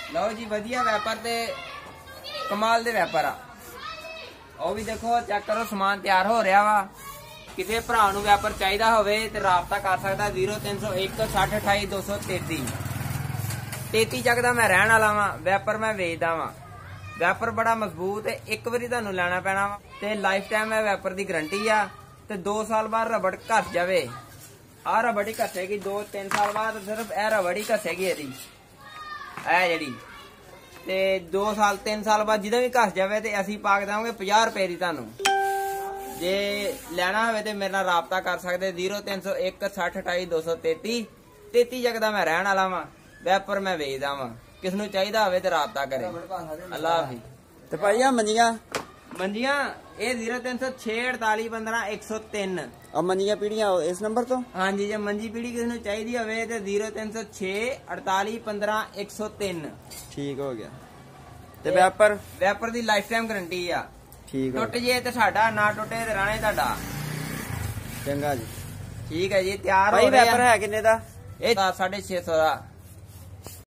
लो जी वधिया व्यापार ते कमाल दे व्यापार आ। ਉਹ ਵੀ ਦੇਖੋ ਚੈੱਕ ਕਰੋ ਸਮਾਨ ਤਿਆਰ ਹੋ ਰਿਹਾ ਵਾ। ਕਿਸੇ ਭਰਾ ਨੂੰ व्यापार ਚਾਹੀਦਾ ਹੋਵੇ ਤੇ ਰਾਬਤਾ ਕਰ ਸਕਦਾ 0301 60 28 233 33 ਚੱਕ ਦਾ ਮੈਂ ਰਹਿਣ ਵਾਲਾ ਵਾਂ। व्यापार मैं ਵੇਚਦਾ ਵਾਂ। व्यापार बड़ा मजबूत है। एक बारी ਤੁਹਾਨੂੰ ਲੈਣਾ ਪੈਣਾ ਵਾ ਤੇ ਲਾਈਫ ਟਾਈਮ ਹੈ व्यापार ਦੀ ਗਾਰੰਟੀ ਆ ਤੇ 2 ਸਾਲ ਬਾਅਦ ਰਬੜ ਘਸ ਜਾਵੇ ਆ ਰਬੜ ਹੀ ਘਸੇਗੀ 2-3 ਸਾਲ ਬਾਅਦ ਸਿਰਫ ਇਹ ਰਬੜ ਹੀ ਘਸੇਗੀ ਇਹਦੀ ਇਹ ਜਿਹੜੀ ਤੇ 2 ਸਾਲ 3 ਸਾਲ ਬਾਅਦ ਜਿਹਦਾ ਵੀ ਘਸ ਜਾਵੇ ਤੇ ਅਸੀਂ ਪਾ ਦਾਂਗੇ 50 ਰੁਪਏ ਦੀ। ਤੁਹਾਨੂੰ ਜੇ ਲੈਣਾ ਹੋਵੇ ਤੇ ਮੇਰੇ ਨਾਲ ਰਾਬਤਾ ਕਰ ਸਕਦੇ 0301 60 28 233 33 ਜਗ ਦਾ ਮੈਂ ਰਹਿਣ ਵਾਲਾ ਵਾਂ। व्यापार मैं ਵੇਚਦਾ ਵਾਂ। किस ਨੂੰ ਚਾਹੀਦਾ ਹੋਵੇ ਤੇ ਰਾਬਤਾ ਕਰੇ। ਅੱਲਾ ਹਾਫਿਜ਼। ਤੇ ਭਾਈ ਆ ਮੰਜੀਆਂ ਇਹ 0306 48 15 103 ਆ ਮੰਜੀਆਂ ਪੀੜੀਆਂ ਇਸ ਨੰਬਰ ਤੋਂ। ਹਾਂਜੀ ਜੇ ਮੰਜੀ ਪੀੜੀ ਕਿਸ ਨੂੰ ਚਾਹੀਦੀ ਹੋਵੇ ਤੇ 0306 48 15 103 ਠੀਕ ਹੋ ਗਿਆ। ਤੇ व्यापार ਦੀ ਲਾਈਫ ਟਾਈਮ ਗਾਰੰਟੀ ਆ। ਠੀਕ ਟੁੱਟ ਜੇ ਤੇ ਸਾਡਾ ਨਾ ਟੁੱਟੇ ਤੇ ਰਾਣੇ ਤੁਹਾਡਾ। ਚੰਗਾ ਜੀ ਠੀਕ ਹੈ ਜੀ ਤਿਆਰ ਹੋ ਭਾਈ। व्यापार ਹੈ ਕਿੰਨੇ ਦਾ? ਇਹ 650 ਦਾ।